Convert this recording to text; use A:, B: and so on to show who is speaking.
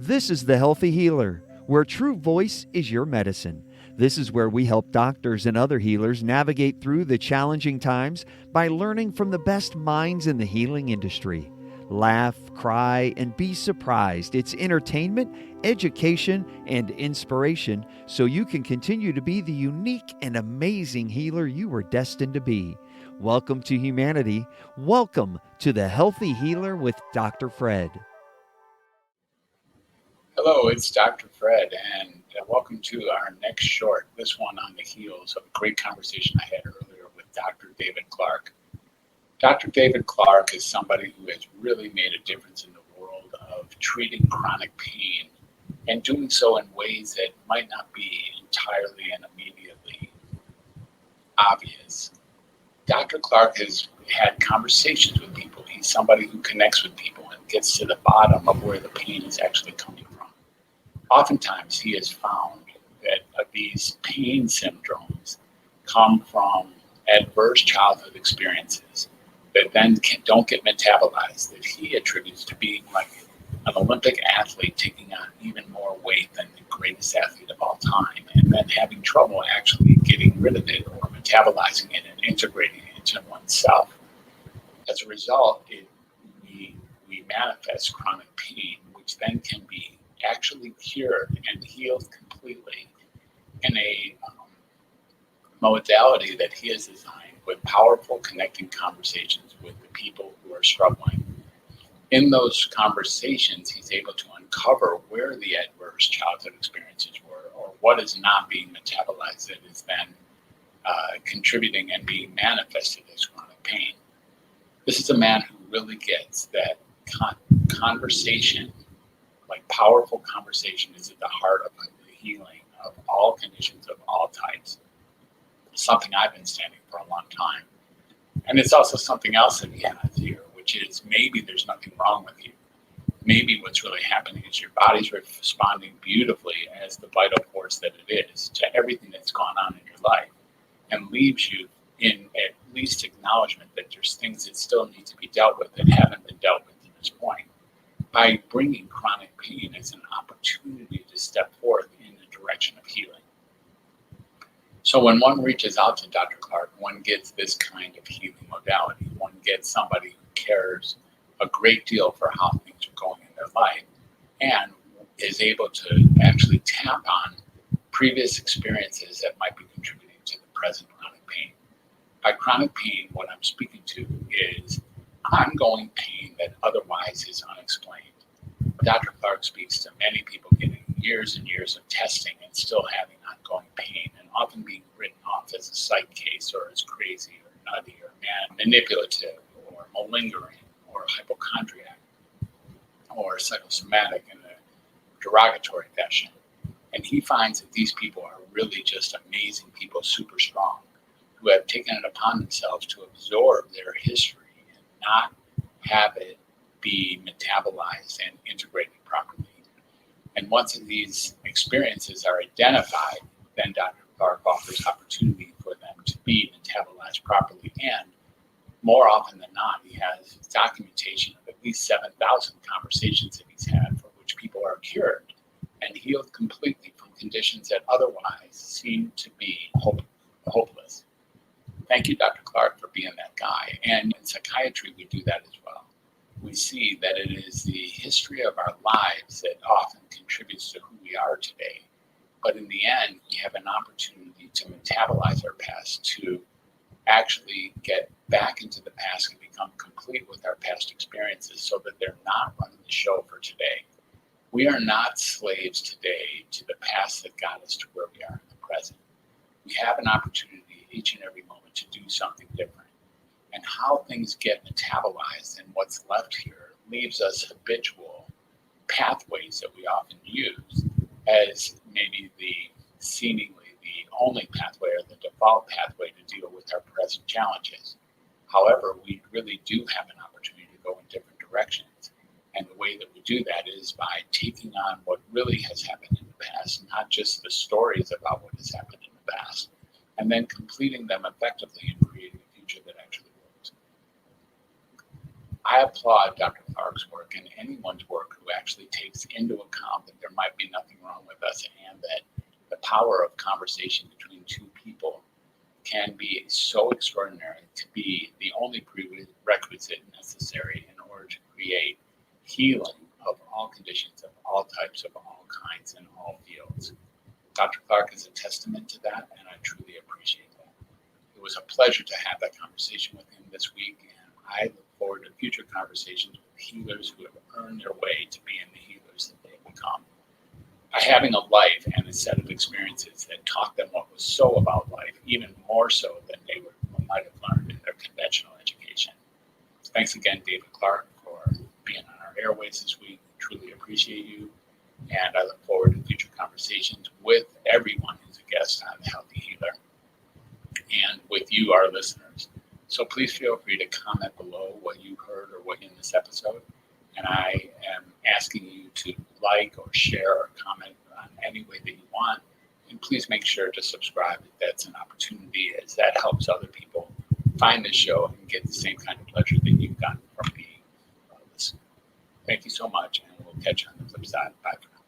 A: This is The Healthy Healer, where true voice is your medicine. This is where we help doctors and other healers navigate through the challenging times by learning from the best minds in the healing industry. Laugh, cry, and be surprised. It's entertainment, education, and inspiration so you can continue to be the unique and amazing healer you were destined to be. Welcome to humanity. Welcome to The Healthy Healer with Dr. Fred.
B: Hello, it's Dr. Fred, and welcome to our next short, this one on the heels of a great conversation I had earlier with Dr. David Clarke. Dr. David Clarke is somebody who has really made a difference in the world of treating chronic pain and doing so in ways that might not be entirely and immediately obvious. Dr. Clarke has had conversations with people. He's somebody who connects with people and gets to the bottom of where the pain is actually coming from. Oftentimes, he has found that these pain syndromes come from adverse childhood experiences that then don't get metabolized, that he attributes to being like an Olympic athlete taking on even more weight than the greatest athlete of all time, and then having trouble actually getting rid of it or metabolizing it and integrating it into oneself. As a result, we manifest chronic pain, which then can be actually cured and healed completely in a modality that he has designed with powerful connecting conversations with the people who are struggling. In those conversations, he's able to uncover where the adverse childhood experiences were or what is not being metabolized that is then contributing and being manifested as chronic pain. This is a man who really gets that conversation, like powerful conversation, is at the heart of the healing of all conditions of all types. Something I've been standing for a long time. And it's also something else that he has here, which is maybe there's nothing wrong with you. Maybe what's really happening is your body's responding beautifully as the vital force that it is to everything that's gone on in your life and leaves you in at least acknowledgement that there's things that still need to be dealt with that haven't been dealt with at this point. By bringing chronic pain as an opportunity to step forth in the direction of healing. So when one reaches out to Dr. Clarke, one gets this kind of healing modality. One gets somebody who cares a great deal for how things are going in their life and is able to actually tap on previous experiences that might be contributing to the present chronic pain. By chronic pain, what I'm speaking to is ongoing pain that otherwise is unexplained. Dr. Clarke speaks to many people getting years and years of testing and still having ongoing pain and often being written off as a psych case or as crazy or nutty or manipulative or malingering or hypochondriac or psychosomatic in a derogatory fashion. And he finds that these people are really just amazing people, super strong, who have taken it upon themselves to absorb their history and not have it be metabolized and integrated properly. And once these experiences are identified, then Dr. Clarke offers opportunity for them to be metabolized properly. And more often than not, he has documentation of at least 7,000 conversations that he's had for which people are cured and healed completely from conditions that otherwise seem to be hopeless. Thank you, Dr. Clarke, for being that guy. And in psychiatry, we do that as well. We see that it is the history of our lives that often contributes to who we are today. But in the end, we have an opportunity to metabolize our past, to actually get back into the past and become complete with our past experiences so that they're not running the show for today. We are not slaves today to the past that got us to where we are in the present. We have an opportunity each and every moment to do something different. And how things get metabolized and what's left here leaves us habitual pathways that we often use as maybe the seemingly the only pathway or the default pathway to deal with our present challenges. However, we really do have an opportunity to go in different directions. And the way that we do that is by taking on what really has happened in the past, not just the stories about what has happened in the past, and then completing them effectively and creating a future that actually works. I applaud Dr. Clarke's work and anyone's work who actually takes into account that there might be nothing wrong with us and that the power of conversation between two people can be so extraordinary to be the only prerequisite necessary in order to create healing of all conditions, of all types, of all kinds, in all fields. Dr. Clarke is a testament to that, and I truly appreciate that. It was a pleasure to have that conversation with him this week, and I look forward to future conversations with healers who have earned their way to being the healers that they've become. By having a life and a set of experiences that taught them what was so about life, even more so than they might have learned in their conventional education. Thanks again, David Clarke, for being on our airways this week. Truly appreciate you. And I look forward to future conversations with everyone who's a guest on The Healthy Healer and with you, our listeners. So please feel free to comment below what you heard or what in this episode. And I am asking you to like or share or comment on any way that you want. And please make sure to subscribe if that's an opportunity, as that helps other people find this show and get the same kind of pleasure that you've gotten from being listening. Thank you so much, and we'll catch you on the flip side. Bye for now.